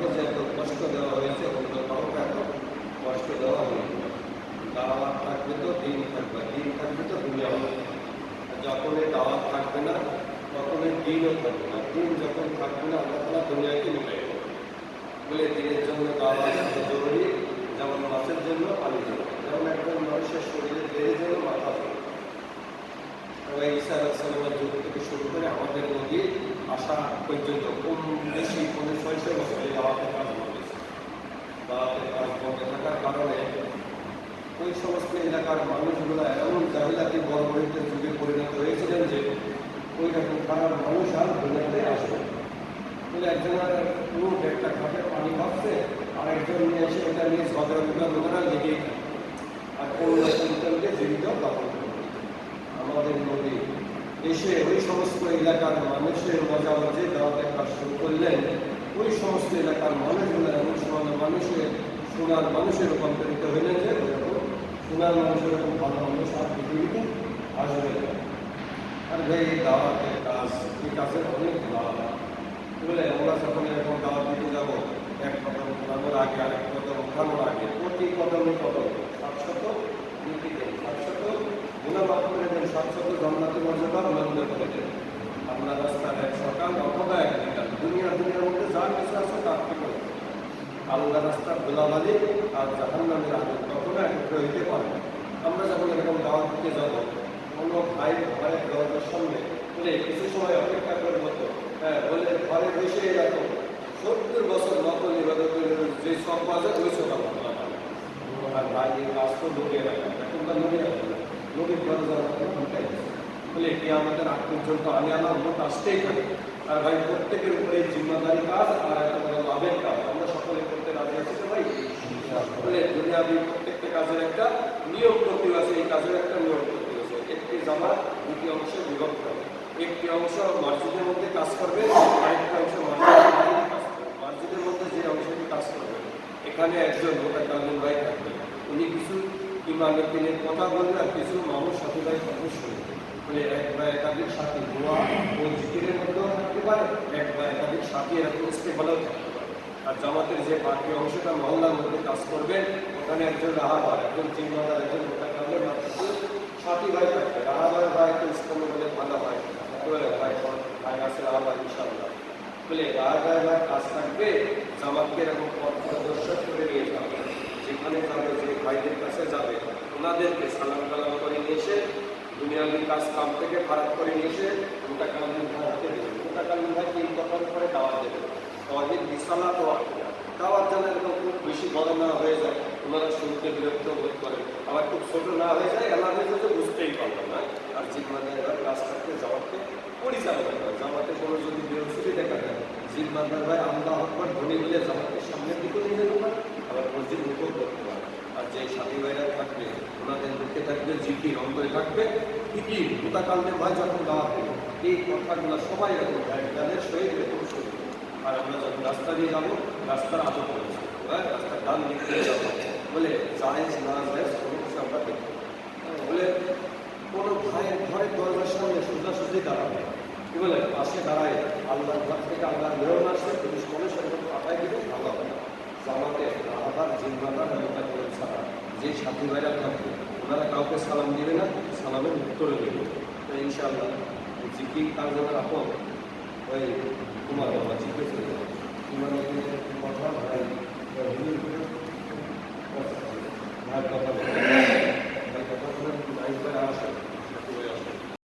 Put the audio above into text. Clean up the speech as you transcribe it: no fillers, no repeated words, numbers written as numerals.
আমাকে যে এত কষ্ট দেওয়া হয়েছে অন্য কাউকে এত কষ্ট দেওয়া হয়নি। দাওয়াত থাকবে তো দিন থাকবে, দিন থাকবে তো দুনিয়া হবে। যখনই দাওয়াত থাকবে না তখনই দিনও থাকবে না, দিন যখন থাকবে না আল্লাহ তাআলা দুনিয়াকে মিটাই দেবে। বলে দিনের জন্য দাওয়াত এত জরুরি, যেমন মাছের জন্য পানি জরুরি, যেমন একজন মানুষের শরীরে দেহের জন্য মাথা জরুরি। ঈসা আলাইহিস সালামের যুগ থেকে শুরু করে আমাদের নবী আসা পর্যন্ত কম বেশি ৬৫ বছর এই দাওয়াতের কাজ বন্ধেছে। দাওয়াতের কাজ বন্ধ থাকার কারণে ওই সমস্ত এলাকার মানুষগুলো এমন জাহিলাতি বর্বরিতের যুগে পরিণত হয়েছিলেন যে ওই রকম খারাপ মানুষ আর দুনিয়াতে আসবে। বলে একজনের উঠ একটা ঘাটে পানি ভাবছে, আর একজন নিয়ে এসে ওটা নিয়ে ঝগড়া লোকেরা লেগেই থাকে, আর কোন সন্তানকে জীবিত দাপন করে। আমাদের নবী এসে ওই সমস্ত এলাকার মানুষের মজা মজে দাওয়াতের কাজ শুরু করলেন। ওই সমস্ত এলাকার মানুষগুলো এমন সোনার মানুষে রূপান্তরিত হইলেন যে সোনার মানুষের এরকম ভালো মানুষ আর পৃথিবীতে আসবে না। আর ভাই এই দাওয়াতের কাজ, এই কাজের অনেক লাভ। বলে আমরা যখন এরকম দাওয়াত দিতে যাবো, এক কদম উঠানোর আগে আরেক কদম উঠানোর আগে প্রতি কদমে কদম ৭০০ নীতি দেন, ৭০০ গুণামাফ করে দেন, ৭০০ জান্নাতের মর্যাদা বুলন্দ করে দেন। আপনার রাস্তার এক সকাল অথবা এক বিকাল, দুনিয়ার মধ্যে যা কিছু আছে তার থেকে আল্লাহ রাস্তার ধুলাবালি আর জাহান্নামের আগুন কখনো একত্র হইতে পারে না। আমরা যখন এরকম দাওয়াত দিতে যাব, কোনো ভাই ঘরের দরজার সামনে বলে কিছু সময় অপেক্ষা করে মতো, বলে ঘরে বসে এরকম ৭০ বছর নকল ইবাদত যে সব বাজে ওই সব আল্লাহ পাবে। আর ভাই এই কাজ তো লোকের এখনকার লোকের লোকের দরজা ঘন্টায় বলে কি আমাদের আগ পর্যন্ত আমি আমার লোক আসতেই থাকে। আর ভাই প্রত্যেকের উপরে জিম্মাদারি কাজ আর একটা বড় লাভের কাজ আমরা সকলে করতে রাজি আছি তো ভাই। বলে দুনিয়াবি প্রত্যেকটা কাজের একটা নিয়ম প্রক্রিয়া আছে, এই কাজের একটা নিয়ম প্রক্রিয়া আছে। একটি জামা দুটি অংশে বিভক্ত হবে, একটি অংশ মসজিদের মধ্যে কাজ করবে, আরেকটা অংশ মসজিদের বাইরে কাজ করবে। মসজিদের মধ্যে যে অংশটি কাজ করবে এখানে একজন মোতাকাল্লিম ভাই থাকবে, উনি কিছু ইমামের দিনের কথা বলবে আর কিছু মানুষ সাথী ভাই কথা শুনবে। বলে এক বা একাধিক সাথী দোয়া ও জিকিরের মধ্যেও থাকতে পারে, এক বা একাধিক সাথী এরকম ইস্তেফালেও থাকতে পারে। আর জামাতের যে বাকি অংশটা মহল্লার মধ্যে কাজ করবেন ওখানে একজন রাহাবার, একজন জিম্মাদার, একজন মোতাকাল্লিম আর কিছু সাথী ভাই থাকবে। রাহাবার ভাই একটু ইসলামে বলে ভালো হয়, বলে ভাই ভাই আছে রাহাবার ইনশাআল্লাহ। বলে রাহাবার ভাই কাজ থাকবে জামাতকে এরকম পথ প্রদর্শন করে নিয়ে যাবে, যেখানে যাবে যে ভাইদের কাছে যাবে ওনাদেরকে সালাম কালাম করে নিয়ে এসে দুনিয়াবি কাজ কাম থেকে ফারাক করে নিয়ে এসে মোতাকাল্লিম ভাই হাতে দেবেন। মোতাকাল্লিম ভাই ৩ কথার পরে দাওয়াত দেবেন, তাওহীদ রিসালাত ও আকীদা। দাওয়াত যেন এরকম খুব বেশি বড় না হয়ে যায়, ওনারা শুনতে বিরক্ত বোধ করেন, আবার খুব ছোট না হয়ে যায়, এলাকায় তো বুঝতেই পারবেন না। আর জিম্মাদার কাজ থাকতে জামাতকে পরিচালনা করে। জামাতে কোনো যদি বিরোধী দেখা যায়, জিম্মাদার ভাই আল্লাহু আকবার ধ্বনি বলে জামাতের সামনের দিকে নিয়ে যেতে পারে, আবার মসজিদ মুখও করতে পারে। আর যে সাথী ভাইরা থাকবে ওনাদের মুখে থাকবে জিকির, অন্তরে থাকবে ফিকির। মোতাকাল্লিম ভাই যখন দাওয়াত দেবে এই কথাগুলো সবাই এরকম গানের সহিত এরকম শুনবে। আর আমরা যখন রাস্তা দিয়ে যাবো রাস্তার আদর করেছি, রাস্তার ডান দিক দিয়ে যাবো, বলে জায়েজ না জায়েজ কোনো কিছু আমরা দেখবো। বলে কোনো ভাইয়ের ঘরের দরজার সামনে সোজাসুজি দাঁড়াবে, কি বলে পাশে দাঁড়ায় আল্লাহর ঘর থেকে আল্লাহর মেয়র আসবে, পুলিশ করে সেরকম পাঠায় দিলে ভালো হবে না। জামাতে রাহাবার জিম্মাদার মোতাকাল্লিম ছাড়া যে সাথী ভাইরা থাকবে ওনারা কাউকে সালাম দিবে না, সালামের উত্তরে দেবে। তো ইনশাআল্লাহ জিকির কাজ আমার আপন ওই তোমার বাবা জিজ্ঞেস চলে যাবে তোমার কথা ভাই ভাইয়ের কথা